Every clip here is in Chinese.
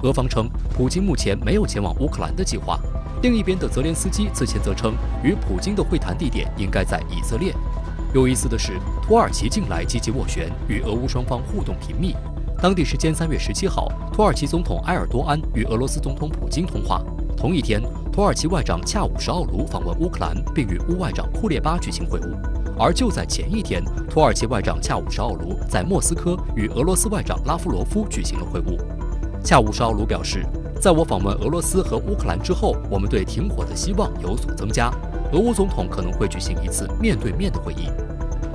俄方称，普京目前没有前往乌克兰的计划。另一边的泽连斯基此前则称，与普京的会谈地点应该在以色列。有意思的是，土耳其近来积极斡旋，与俄乌双方互动频密。当地时间3月17号，土耳其总统埃尔多安与俄罗斯总统普京通话。同一天，土耳其外长恰武什奥卢访问乌克兰，并与乌外长库列巴举行会晤。而就在前一天，土耳其外长恰武什奥卢在莫斯科与俄罗斯外长拉夫罗夫举行了会晤。恰武什奥卢表示，在我访问俄罗斯和乌克兰之后，我们对停火的希望有所增加。俄乌总统可能会举行一次面对面的会议。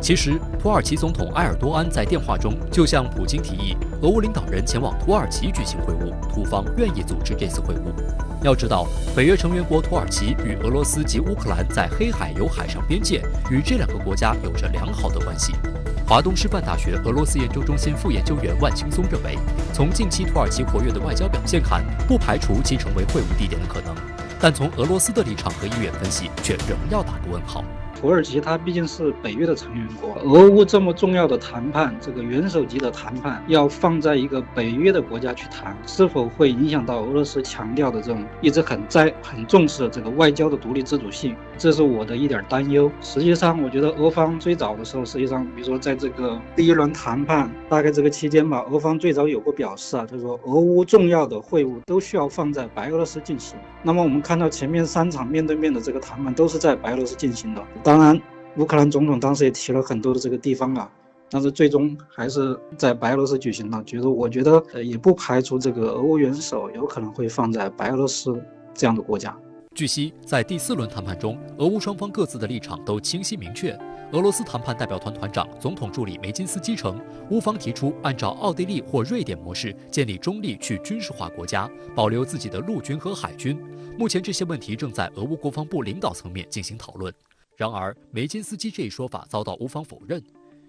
其实，土耳其总统埃尔多安在电话中就向普京提议，俄乌领导人前往土耳其举行会晤，土方愿意组织这次会晤。要知道，北约成员国土耳其与俄罗斯及乌克兰在黑海有海上边界，与这两个国家有着良好的关系。华东师范大学俄罗斯研究中心副研究员万青松认为，从近期土耳其活跃的外交表现看，不排除其成为会晤地点的可能，但从俄罗斯的立场和意愿分析，却仍要打个问号。土耳其它毕竟是北约的成员国，俄乌这么重要的谈判，这个元首级的谈判要放在一个北约的国家去谈，是否会影响到俄罗斯强调的这种一直很重视的这个外交的独立自主性？这是我的一点担忧。实际上，我觉得俄方最早的时候，实际上比如说在这个第一轮谈判大概这个期间吧，俄方最早有过表示就是说俄乌重要的会晤都需要放在白俄罗斯进行。那么我们看到前面3场面对面的这个谈判都是在白俄罗斯进行的。当然，乌克兰总统当时也提了很多的这个地方但是最终还是在白俄罗斯举行了。我觉得也不排除这个俄乌元首有可能会放在白俄罗斯这样的国家。据悉，在第4轮谈判中，俄乌双方各自的立场都清晰明确。俄罗斯谈判代表团团长、总统助理梅金斯基称，乌方提出按照奥地利或瑞典模式建立中立去军事化国家，保留自己的陆军和海军。目前这些问题正在俄乌国防部领导层面进行讨论。然而，梅金斯基这一说法遭到乌方否认。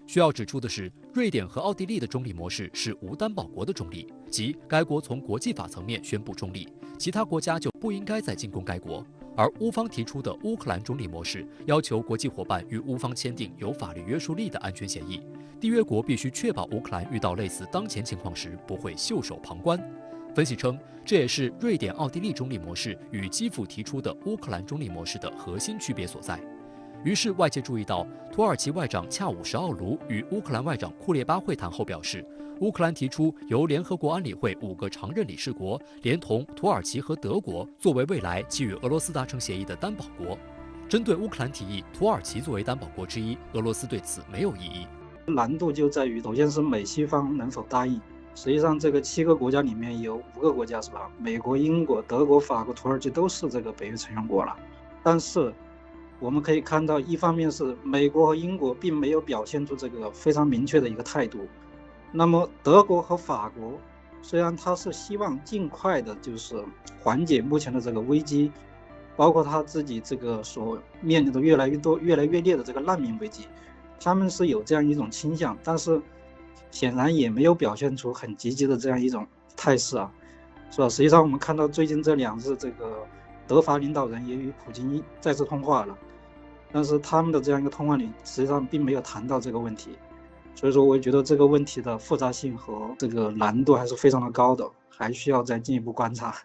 需要指出的是，瑞典和奥地利的中立模式是无担保国的中立，即该国从国际法层面宣布中立，其他国家就不应该再进攻该国。而乌方提出的乌克兰中立模式，要求国际伙伴与乌方签订有法律约束力的安全协议，缔约国必须确保乌克兰遇到类似当前情况时不会袖手旁观。分析称，这也是瑞典、奥地利中立模式与基辅提出的乌克兰中立模式的核心区别所在。于是外界注意到，土耳其外长恰武什奥卢与乌克兰外长库列巴会谈后表示，乌克兰提出由联合国安理会5个常任理事国连同土耳其和德国作为未来其与俄罗斯达成协议的担保国。针对乌克兰提议土耳其作为担保国之一，俄罗斯对此没有异议。难度就在于，首先是美西方能否答应。实际上，这个7个国家里面有5个国家是吧？美国、英国、德国、法国、土耳其都是这个北约成员国了。但是我们可以看到，一方面是美国和英国并没有表现出这个非常明确的一个态度。那么德国和法国虽然他是希望尽快的就是缓解目前的这个危机，包括他自己这个所面临的越来越多、越来越烈的这个难民危机，他们是有这样一种倾向，但是显然也没有表现出很积极的这样一种态势是吧？实际上我们看到最近这2日，这个德法领导人也与普京再次通话了，但是他们的这样一个通话里，实际上并没有谈到这个问题。所以说，我觉得这个问题的复杂性和这个难度还是非常的高的，还需要再进一步观察。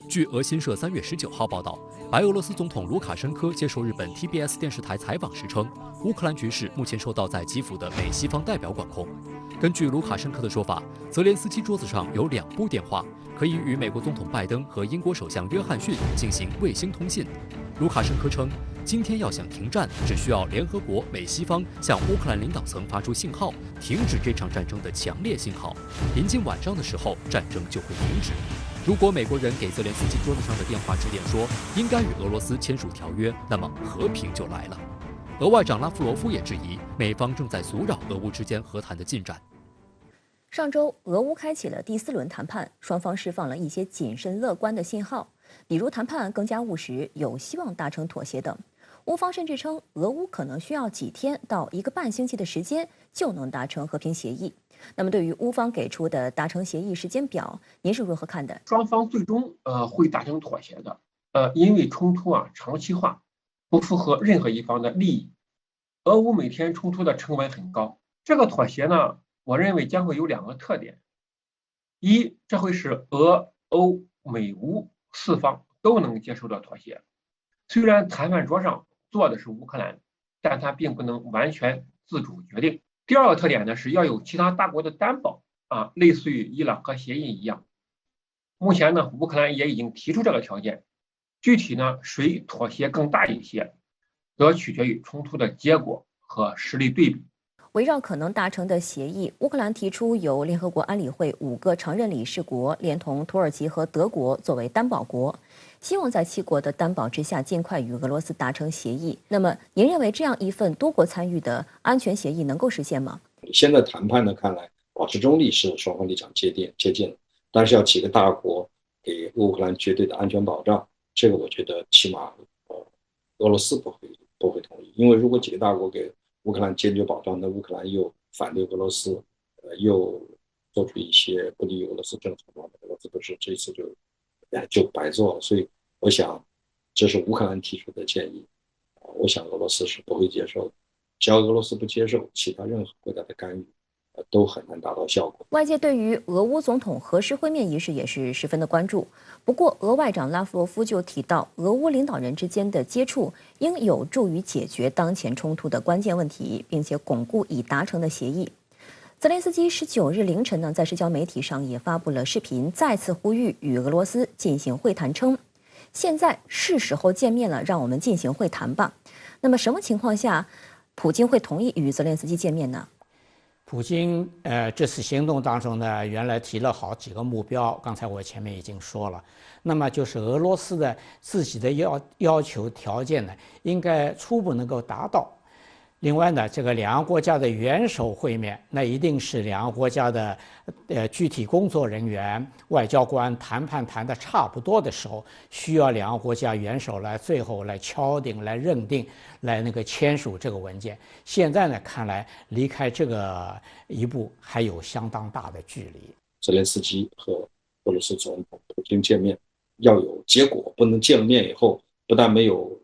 据俄新社3月19号报道，白俄罗斯总统卢卡申科接受日本 TBS 电视台采访时称，乌克兰局势目前受到在基辅的美西方代表管控。根据卢卡申科的说法，泽连斯基桌子上有2部电话，可以与美国总统拜登和英国首相约翰逊进行卫星通信。卢卡申科称，今天要想停战，只需要联合国、美西方向乌克兰领导层发出信号，停止这场战争的强烈信号。临近晚上的时候，战争就会停止。如果美国人给泽连斯基桌子上的电话致电说应该与俄罗斯签署条约，那么和平就来了。俄外长拉夫罗夫也质疑美方正在阻扰俄乌之间和谈的进展。上周，俄乌开启了第4轮谈判，双方释放了一些谨慎乐观的信号，比如谈判更加务实，有希望达成妥协等。乌方甚至称，俄乌可能需要几天到1个半星期的时间就能达成和平协议。那么，对于乌方给出的达成协议时间表，您是如何看的？双方最终会达成妥协的。因为冲突长期化，不符合任何一方的利益。俄乌每天冲突的成本很高，这个妥协呢，我认为将会有2个特点：一，这会使俄欧美乌四方都能接受的妥协。虽然谈判桌上坐的是乌克兰，但它并不能完全自主决定。第二个特点呢，是要有其他大国的担保类似于伊朗核协议一样。目前呢，乌克兰也已经提出这个条件，具体呢谁妥协更大一些，则取决于冲突的结果和实力对比。围绕可能达成的协议，乌克兰提出由联合国安理会5个常任理事国连同土耳其和德国作为担保国，希望在7国的担保之下尽快与俄罗斯达成协议。那么，您认为这样一份多国参与的安全协议能够实现吗？现在谈判呢，看来保持中立是双方立场接近，但是要几个大国给乌克兰绝对的安全保障，这个我觉得起码俄罗斯不会同意，因为如果几个大国给乌克兰坚决保障，那乌克兰又反对俄罗斯，又做出一些不利于俄罗斯政策的，俄罗斯不是这次就白做了。所以我想，这是乌克兰提出的建议，我想俄罗斯是不会接受的。只要俄罗斯不接受，其他任何国家的干预，都很难达到效果。外界对于俄乌总统何时会面一事也是十分的关注。不过，俄外长拉夫罗夫就提到，俄乌领导人之间的接触应有助于解决当前冲突的关键问题，并且巩固已达成的协议。泽连斯基19日凌晨呢，在社交媒体上也发布了视频，再次呼吁与俄罗斯进行会谈，称现在是时候见面了，让我们进行会谈吧。那么，什么情况下普京会同意与泽连斯基见面呢？普京这次行动当中呢，原来提了好几个目标，刚才我前面已经说了。那么就是俄罗斯的自己的要求条件呢，应该初步能够达到。另外呢，这个两个国家的元首会面，那一定是两个国家的具体工作人员、外交官谈判谈得差不多的时候，需要两个国家元首来最后来敲定、来认定、来签署这个文件。现在呢，看来离开这个一步还有相当大的距离。泽连斯基和俄罗斯总统普京见面要有结果，不能见了面以后不但没有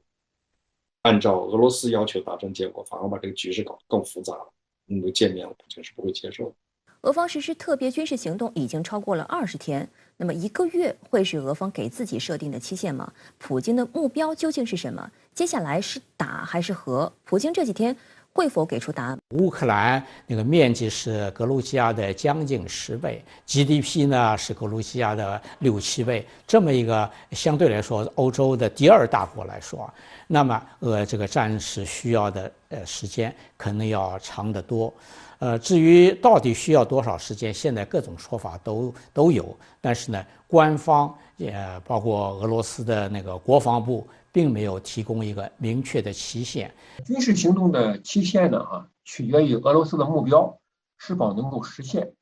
按照俄罗斯要求达成结果，反而把这个局势搞得更复杂了。见面普京是不会接受的。俄方实施特别军事行动已经超过了20天，那么1个月会是俄方给自己设定的期限吗？普京的目标究竟是什么？接下来是打还是和？普京这几天会否给出答案？乌克兰面积是格鲁吉亚的将近10倍 ，GDP 呢是格鲁吉亚的6、7倍，这么一个相对来说欧洲的第2大国来说，那么这个战时需要的时间可能要长得多。至于到底需要多少时间，现在各种说法都有，但是呢，官方也包括俄罗斯的国防部，并没有提供一个明确的期限。军事行动的期限呢，取决于俄罗斯的目标是否能够实现，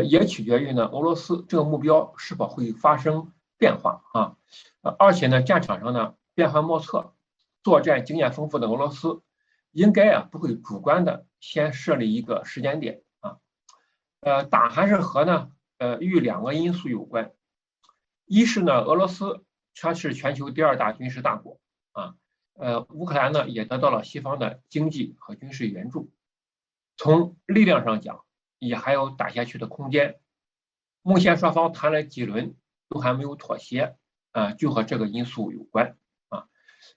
也取决于呢俄罗斯这个目标是否会发生变化而且呢，战场上呢变幻莫测，作战经验丰富的俄罗斯应该不会主观的先设立一个时间点打还是和呢，与2个因素有关。一是呢，俄罗斯它是全球第2大军事大国乌克兰呢也得到了西方的经济和军事援助，从力量上讲也还有打下去的空间。目前双方谈了几轮都还没有妥协就和这个因素有关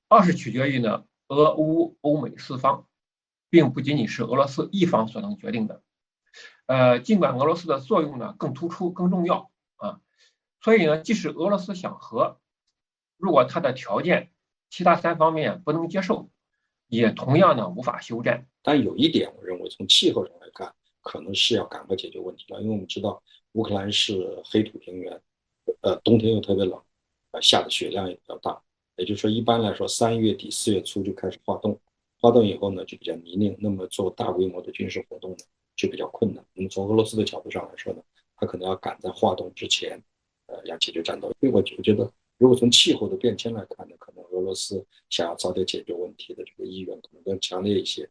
二是取决于呢俄乌欧美4方，并不仅仅是俄罗斯一方所能决定的。尽管俄罗斯的作用呢更突出、更重要所以呢，即使俄罗斯想和，如果它的条件其他3方面不能接受，也同样呢无法休战。但有一点，我认为从气候上来看，可能是要赶快解决问题了，因为我们知道乌克兰是黑土平原，冬天又特别冷，下的雪量也比较大。也就是说，一般来说3月底4月初就开始化冻，化冻以后呢就比较泥泞，那么做大规模的军事活动呢就比较困难。那么从俄罗斯的角度上来说呢，他可能要赶在化冻之前，要解决战斗。所以我觉得，如果从气候的变迁来看呢，可能俄罗斯想要早点解决问题的这个意愿可能更强烈一些。